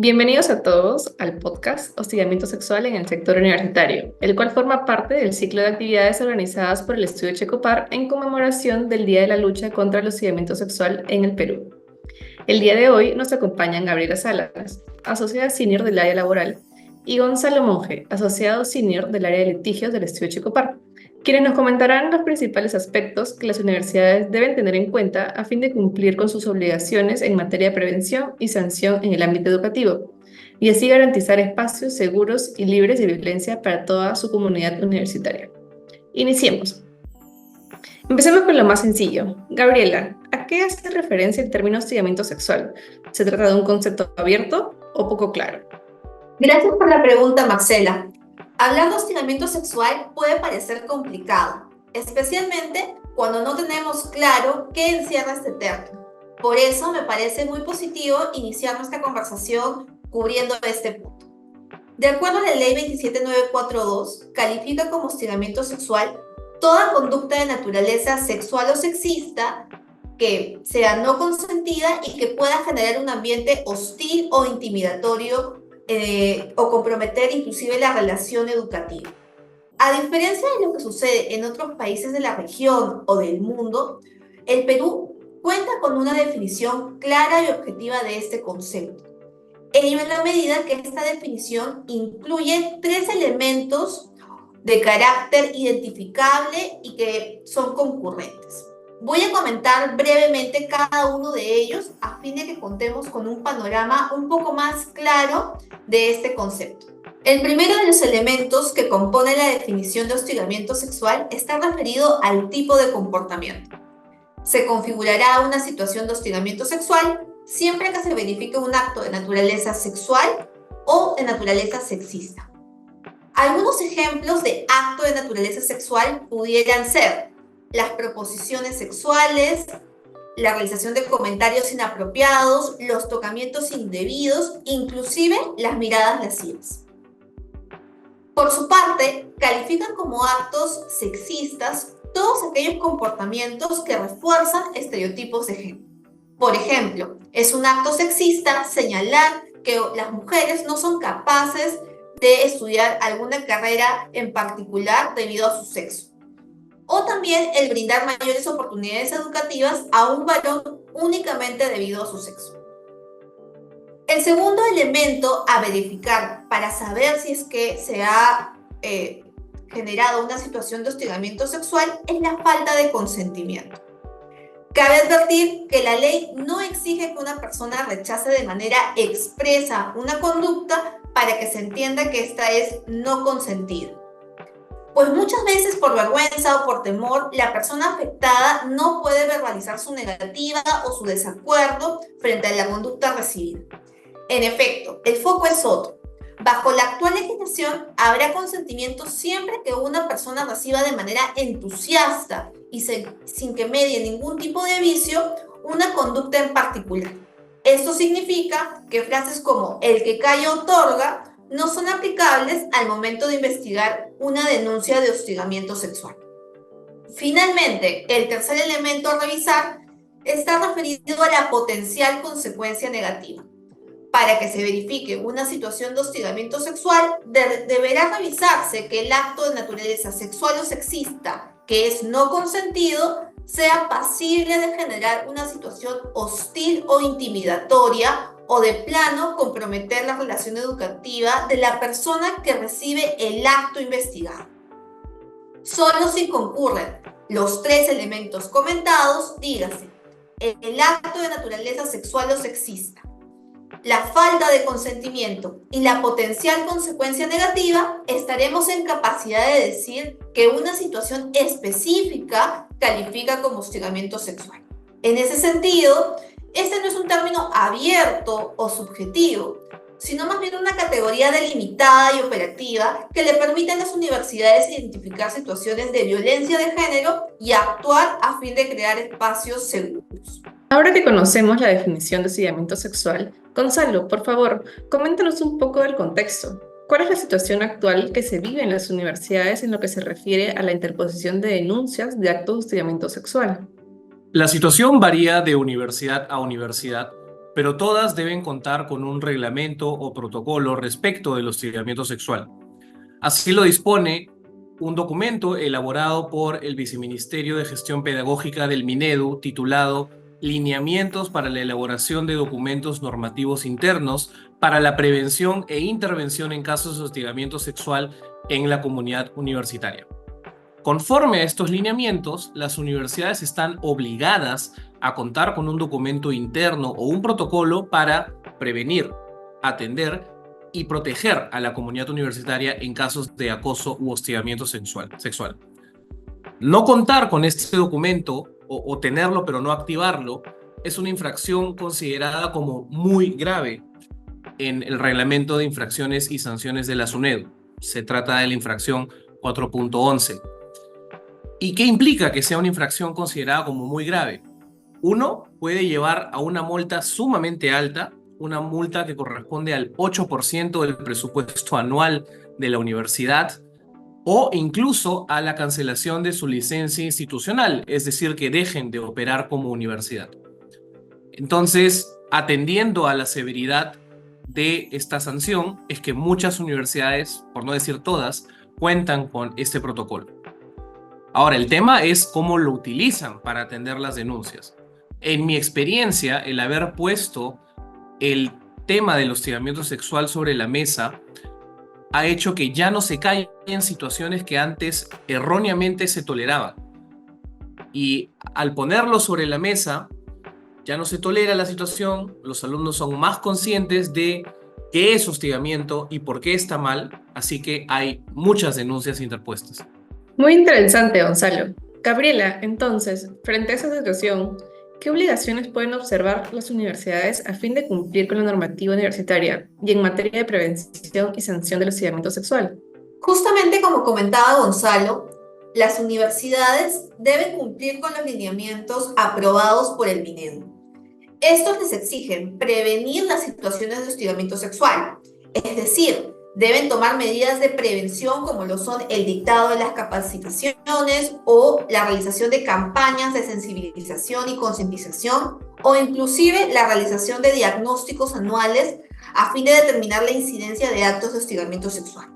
Bienvenidos a todos al podcast Hostigamiento Sexual en el Sector Universitario, el cual forma parte del ciclo de actividades organizadas por el Estudio Checopar en conmemoración del Día de la Lucha contra el Hostigamiento Sexual en el Perú. El día de hoy nos acompañan Gabriela Salas, asociada senior del área laboral, y Gonzalo Monge, asociado senior del área de litigios del Estudio Checopar, quienes nos comentarán los principales aspectos que las universidades deben tener en cuenta a fin de cumplir con sus obligaciones en materia de prevención y sanción en el ámbito educativo, y así garantizar espacios seguros y libres de violencia para toda su comunidad universitaria. Iniciemos. Empecemos con lo más sencillo. Gabriela, ¿a qué hace referencia el término hostigamiento sexual? ¿Se trata de un concepto abierto o poco claro? Gracias por la pregunta, Marcela. Hablar de hostigamiento sexual puede parecer complicado, especialmente cuando no tenemos claro qué encierra este término. Por eso me parece muy positivo iniciar nuestra conversación cubriendo este punto. De acuerdo a la Ley 27942, califica como hostigamiento sexual toda conducta de naturaleza sexual o sexista que sea no consentida y que pueda generar un ambiente hostil o intimidatorio o comprometer inclusive la relación educativa. A diferencia de lo que sucede en otros países de la región o del mundo, el Perú cuenta con una definición clara y objetiva de este concepto. Ello en la medida que esta definición incluye 3 elementos de carácter identificable y que son concurrentes. Voy a comentar brevemente cada uno de ellos a fin de que contemos con un panorama un poco más claro de este concepto. El primero de los elementos que compone la definición de hostigamiento sexual está referido al tipo de comportamiento. Se configurará una situación de hostigamiento sexual siempre que se verifique un acto de naturaleza sexual o de naturaleza sexista. Algunos ejemplos de acto de naturaleza sexual pudieran ser las proposiciones sexuales, la realización de comentarios inapropiados, los tocamientos indebidos, inclusive las miradas lascivas. Por su parte, califican como actos sexistas todos aquellos comportamientos que refuerzan estereotipos de género. Por ejemplo, es un acto sexista señalar que las mujeres no son capaces de estudiar alguna carrera en particular debido a su sexo. O también el brindar mayores oportunidades educativas a un varón únicamente debido a su sexo. El segundo elemento a verificar para saber si es que se ha generado una situación de hostigamiento sexual es la falta de consentimiento. Cabe advertir que la ley no exige que una persona rechace de manera expresa una conducta para que se entienda que esta es no consentida. Pues muchas veces por vergüenza o por temor, la persona afectada no puede verbalizar su negativa o su desacuerdo frente a la conducta recibida. En efecto, el foco es otro. Bajo la actual legislación, habrá consentimiento siempre que una persona reciba de manera entusiasta y sin que medie ningún tipo de vicio una conducta en particular. Esto significa que frases como el que calla otorga no son aplicables al momento de investigar una denuncia de hostigamiento sexual. Finalmente, el tercer elemento a revisar está referido a la potencial consecuencia negativa. Para que se verifique una situación de hostigamiento sexual, deberá revisarse que el acto de naturaleza sexual o sexista, que es no consentido, sea pasible de generar una situación hostil o intimidatoria o de plano comprometer la relación educativa de la persona que recibe el acto investigado. Solo si concurren los 3 elementos comentados, dígase, el acto de naturaleza sexual o sexista, la falta de consentimiento y la potencial consecuencia negativa, estaremos en capacidad de decir que una situación específica califica como hostigamiento sexual. En ese sentido, este no es un término abierto o subjetivo, sino más bien una categoría delimitada y operativa que le permite a las universidades identificar situaciones de violencia de género y actuar a fin de crear espacios seguros. Ahora que conocemos la definición de hostigamiento sexual, Gonzalo, por favor, coméntanos un poco del contexto. ¿Cuál es la situación actual que se vive en las universidades en lo que se refiere a la interposición de denuncias de actos de hostigamiento sexual? La situación varía de universidad a universidad, pero todas deben contar con un reglamento o protocolo respecto del hostigamiento sexual. Así lo dispone un documento elaborado por el Viceministerio de Gestión Pedagógica del Minedu titulado Lineamientos para la elaboración de documentos normativos internos para la prevención e intervención en casos de hostigamiento sexual en la comunidad universitaria. Conforme a estos lineamientos, las universidades están obligadas a contar con un documento interno o un protocolo para prevenir, atender y proteger a la comunidad universitaria en casos de acoso u hostigamiento sexual. No contar con este documento o tenerlo pero no activarlo es una infracción considerada como muy grave en el reglamento de infracciones y sanciones de la SUNEDU. Se trata de la infracción 4.11. ¿Y qué implica que sea una infracción considerada como muy grave? Uno, puede llevar a una multa sumamente alta, una multa que corresponde al 8% del presupuesto anual de la universidad, o incluso a la cancelación de su licencia institucional, es decir, que dejen de operar como universidad. Entonces, atendiendo a la severidad de esta sanción, es que muchas universidades, por no decir todas, cuentan con este protocolo. Ahora, el tema es cómo lo utilizan para atender las denuncias. En mi experiencia, el haber puesto el tema del hostigamiento sexual sobre la mesa ha hecho que ya no se caigan en situaciones que antes erróneamente se toleraban. Y al ponerlo sobre la mesa, ya no se tolera la situación, los alumnos son más conscientes de qué es hostigamiento y por qué está mal, así que hay muchas denuncias interpuestas. Muy interesante, Gonzalo. Gabriela, entonces, frente a esa situación, ¿qué obligaciones pueden observar las universidades a fin de cumplir con la normativa universitaria y en materia de prevención y sanción del hostigamiento sexual? Justamente como comentaba Gonzalo, las universidades deben cumplir con los lineamientos aprobados por el Minedu. Estos les exigen prevenir las situaciones de hostigamiento sexual, es decir, deben tomar medidas de prevención como lo son el dictado de las capacitaciones o la realización de campañas de sensibilización y concientización o inclusive la realización de diagnósticos anuales a fin de determinar la incidencia de actos de hostigamiento sexual.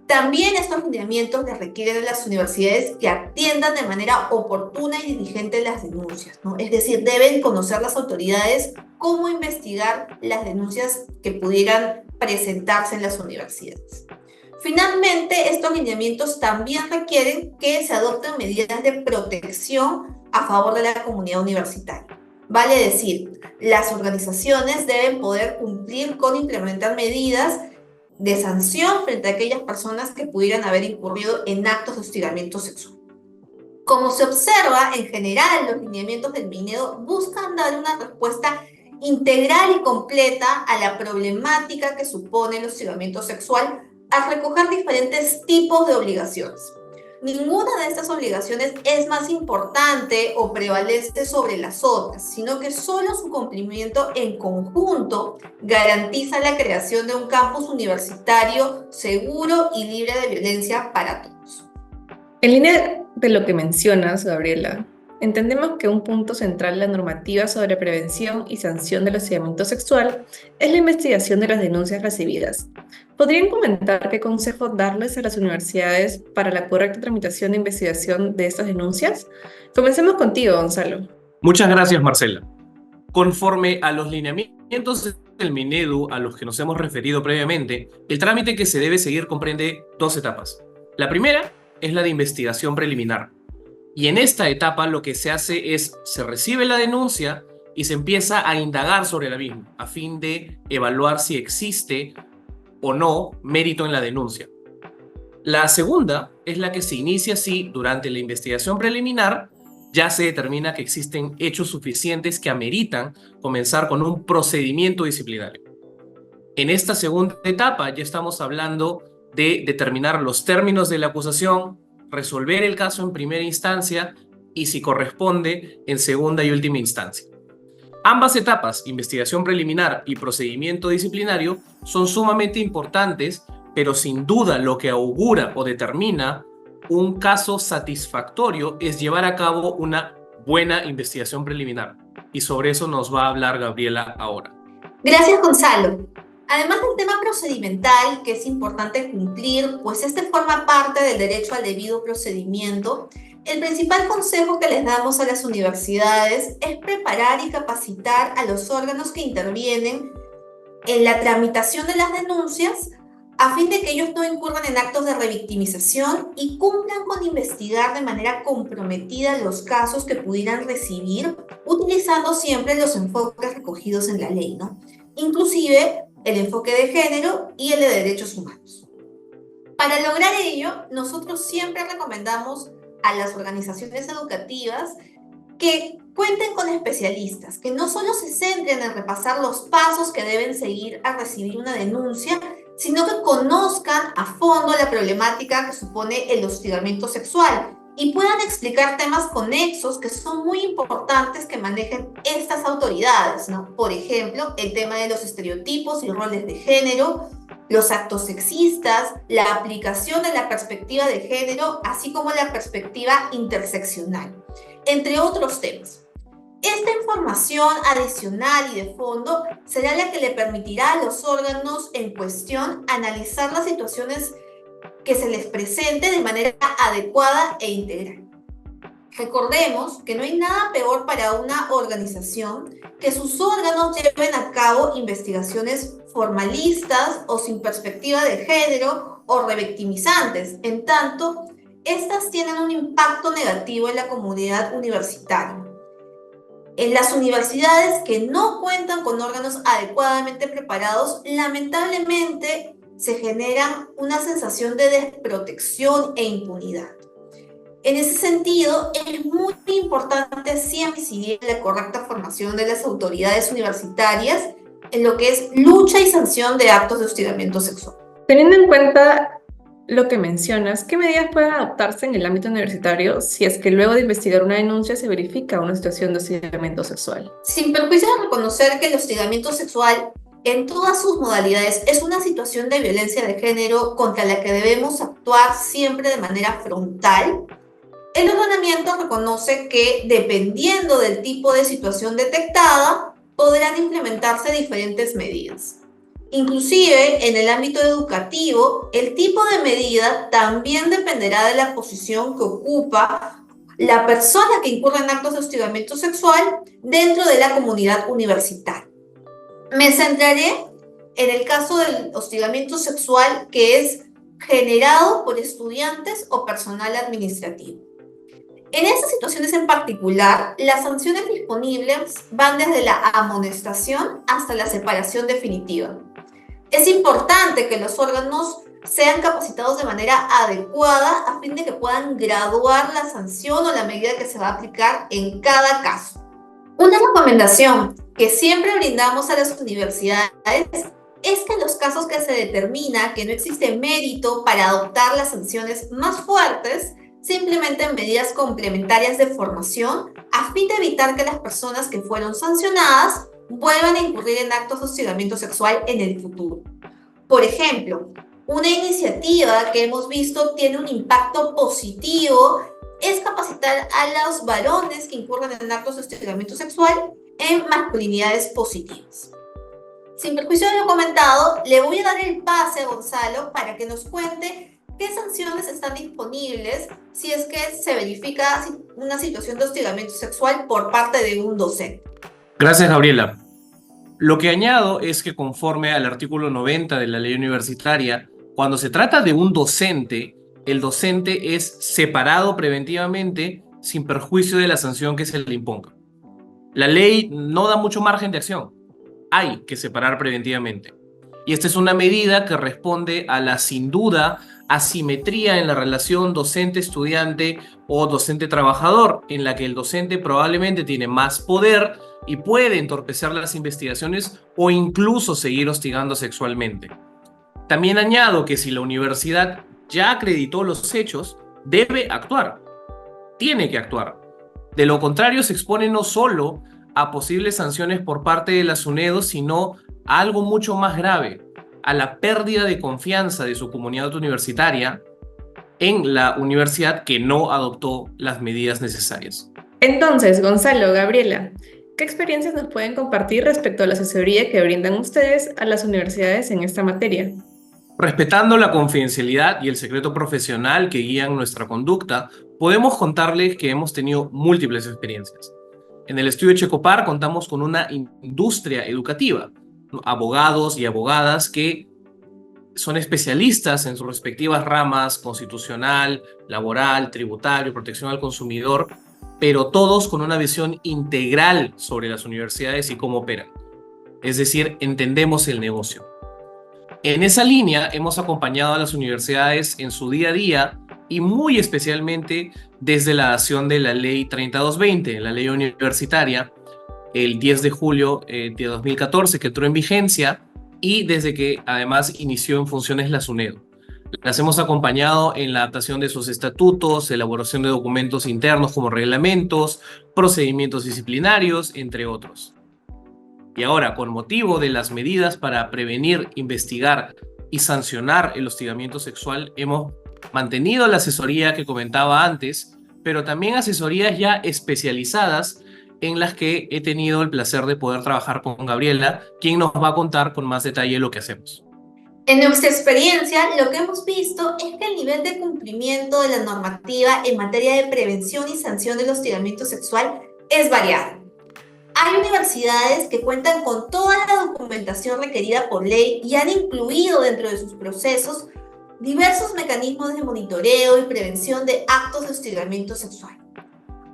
También estos lineamientos les requieren a las universidades que atiendan de manera oportuna y diligente las denuncias, ¿no? Es decir, deben conocer las autoridades cómo investigar las denuncias que pudieran presentarse en las universidades. Finalmente, estos lineamientos también requieren que se adopten medidas de protección a favor de la comunidad universitaria. Vale decir, las organizaciones deben poder cumplir con implementar medidas de sanción frente a aquellas personas que pudieran haber incurrido en actos de hostigamiento sexual. Como se observa, en general, los lineamientos del Minedu buscan dar una respuesta integral y completa a la problemática que supone el hostigamiento sexual al recoger diferentes tipos de obligaciones. Ninguna de estas obligaciones es más importante o prevalece sobre las otras, sino que solo su cumplimiento en conjunto garantiza la creación de un campus universitario seguro y libre de violencia para todos. En línea de lo que mencionas, Gabriela, entendemos que un punto central de la normativa sobre prevención y sanción del hostigamiento sexual es la investigación de las denuncias recibidas. ¿Podrían comentar qué consejo darles a las universidades para la correcta tramitación de investigación de estas denuncias? Comencemos contigo, Gonzalo. Muchas gracias, Marcela. Conforme a los lineamientos del Minedu a los que nos hemos referido previamente, el trámite que se debe seguir comprende dos etapas. La primera es la de investigación preliminar. Y en esta etapa lo que se hace es, se recibe la denuncia y se empieza a indagar sobre la misma, a fin de evaluar si existe o no mérito en la denuncia. La segunda es la que se inicia si durante la investigación preliminar ya se determina que existen hechos suficientes que ameritan comenzar con un procedimiento disciplinario. En esta segunda etapa ya estamos hablando de determinar los términos de la acusación, resolver el caso en primera instancia y, si corresponde, en segunda y última instancia. Ambas etapas, investigación preliminar y procedimiento disciplinario, son sumamente importantes, pero sin duda lo que augura o determina un caso satisfactorio es llevar a cabo una buena investigación preliminar. y sobre eso nos va a hablar Gabriela ahora. Gracias, Gonzalo. Además del tema procedimental, que es importante cumplir, pues este forma parte del derecho al debido procedimiento, el principal consejo que les damos a las universidades es preparar y capacitar a los órganos que intervienen en la tramitación de las denuncias a fin de que ellos no incurran en actos de revictimización y cumplan con investigar de manera comprometida los casos que pudieran recibir, utilizando siempre los enfoques recogidos en la ley, ¿no? Inclusive el enfoque de género y el de derechos humanos. Para lograr ello, nosotros siempre recomendamos a las organizaciones educativas que cuenten con especialistas, que no solo se centren en repasar los pasos que deben seguir al recibir una denuncia, sino que conozcan a fondo la problemática que supone el hostigamiento sexual y puedan explicar temas conexos que son muy importantes que manejen estas autoridades, ¿no? Por ejemplo, el tema de los estereotipos y roles de género, los actos sexistas, la aplicación de la perspectiva de género, así como la perspectiva interseccional, entre otros temas. Esta información adicional y de fondo será la que le permitirá a los órganos en cuestión analizar las situaciones que se les presente de manera adecuada e integral. Recordemos que no hay nada peor para una organización que sus órganos lleven a cabo investigaciones formalistas o sin perspectiva de género o revictimizantes, en tanto, estas tienen un impacto negativo en la comunidad universitaria. En las universidades que no cuentan con órganos adecuadamente preparados, lamentablemente se genera una sensación de desprotección e impunidad. En ese sentido, es muy importante siempre incidir en la correcta formación de las autoridades universitarias en lo que es lucha y sanción de actos de hostigamiento sexual. Teniendo en cuenta lo que mencionas, ¿qué medidas pueden adoptarse en el ámbito universitario si es que luego de investigar una denuncia se verifica una situación de hostigamiento sexual? Sin perjuicio de reconocer que el hostigamiento sexual en todas sus modalidades es una situación de violencia de género contra la que debemos actuar siempre de manera frontal, el ordenamiento reconoce que, dependiendo del tipo de situación detectada, podrán implementarse diferentes medidas. Inclusive, en el ámbito educativo, el tipo de medida también dependerá de la posición que ocupa la persona que incurre en actos de hostigamiento sexual dentro de la comunidad universitaria. Me centraré en el caso del hostigamiento sexual que es generado por estudiantes o personal administrativo. En estas situaciones en particular, las sanciones disponibles van desde la amonestación hasta la separación definitiva. Es importante que los órganos sean capacitados de manera adecuada a fin de que puedan graduar la sanción o la medida que se va a aplicar en cada caso. Una recomendación que siempre brindamos a las universidades es que en los casos que se determina que no existe mérito para adoptar las sanciones más fuertes, se implementen medidas complementarias de formación a fin de evitar que las personas que fueron sancionadas vuelvan a incurrir en actos de hostigamiento sexual en el futuro. Por ejemplo, una iniciativa que hemos visto tiene un impacto positivo es capacitar a los varones que incurren en actos de hostigamiento sexual en masculinidades positivas. Sin perjuicio de lo comentado, le voy a dar el pase a Gonzalo para que nos cuente qué sanciones están disponibles si es que se verifica una situación de hostigamiento sexual por parte de un docente. Gracias, Gabriela. Lo que añado es que conforme al artículo 90 de la ley universitaria, cuando se trata de un docente, el docente es separado preventivamente sin perjuicio de la sanción que se le imponga. La ley no da mucho margen de acción. Hay que separar preventivamente. Y esta es una medida que responde a la, sin duda, asimetría en la relación docente-estudiante o docente-trabajador, en la que el docente probablemente tiene más poder y puede entorpecer las investigaciones o incluso seguir hostigando sexualmente. También añado que si la universidad ya acreditó los hechos, debe actuar, tiene que actuar. De lo contrario, se expone no solo a posibles sanciones por parte de la SUNEDO, sino a algo mucho más grave, a la pérdida de confianza de su comunidad universitaria en la universidad que no adoptó las medidas necesarias. Entonces, Gonzalo, Gabriela, ¿Qué experiencias nos pueden compartir respecto a la asesoría que brindan ustedes a las universidades en esta materia? Respetando la confidencialidad y el secreto profesional que guían nuestra conducta, podemos contarles que hemos tenido múltiples experiencias. En el estudio Checopar contamos con una industria educativa, ¿no? Abogados y abogadas que son especialistas en sus respectivas ramas: constitucional, laboral, tributario, protección al consumidor, pero todos con una visión integral sobre las universidades y cómo operan. Es decir, entendemos el negocio. En esa línea hemos acompañado a las universidades en su día a día y muy especialmente desde la adopción de la Ley 3220, la ley universitaria, el 10 de julio de 2014, que entró en vigencia, y desde que además inició en funciones la SUNEDU. Las hemos acompañado en la adaptación de sus estatutos, elaboración de documentos internos como reglamentos, procedimientos disciplinarios, entre otros. Y ahora, con motivo de las medidas para prevenir, investigar y sancionar el hostigamiento sexual, hemos mantenido la asesoría que comentaba antes, pero también asesorías ya especializadas en las que he tenido el placer de poder trabajar con Gabriela, quien nos va a contar con más detalle lo que hacemos. En nuestra experiencia, lo que hemos visto es que el nivel de cumplimiento de la normativa en materia de prevención y sanción del hostigamiento sexual es variado. Hay universidades que cuentan con toda la documentación requerida por ley y han incluido dentro de sus procesos diversos mecanismos de monitoreo y prevención de actos de hostigamiento sexual.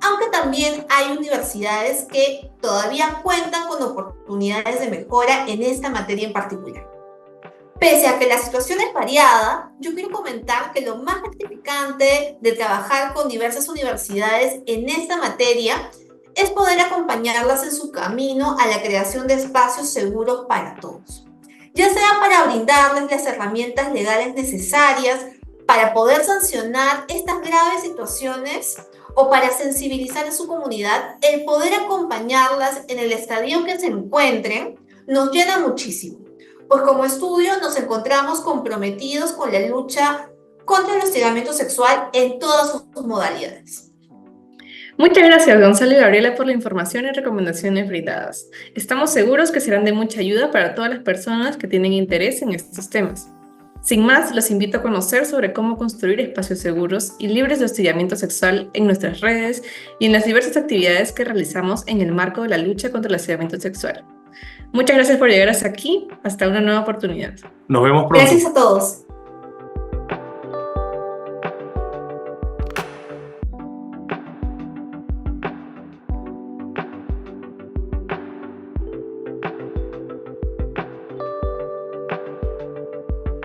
Aunque también hay universidades que todavía cuentan con oportunidades de mejora en esta materia en particular. Pese a que la situación es variada, yo quiero comentar que lo más gratificante de trabajar con diversas universidades en esta materia es poder acompañarlas en su camino a la creación de espacios seguros para todos, ya sea para brindarles las herramientas legales necesarias para poder sancionar estas graves situaciones o para sensibilizar a su comunidad. El poder acompañarlas en el estadio que se encuentren nos llena muchísimo, pues como estudio nos encontramos comprometidos con la lucha contra el hostigamiento sexual en todas sus modalidades. Muchas gracias, Gonzalo y Gabriela, por la información y recomendaciones brindadas. Estamos seguros que serán de mucha ayuda para todas las personas que tienen interés en estos temas. Sin más, los invito a conocer sobre cómo construir espacios seguros y libres de hostigamiento sexual en nuestras redes y en las diversas actividades que realizamos en el marco de la lucha contra el hostigamiento sexual. Muchas gracias por llegar hasta aquí. Hasta una nueva oportunidad. Nos vemos pronto. Gracias a todos.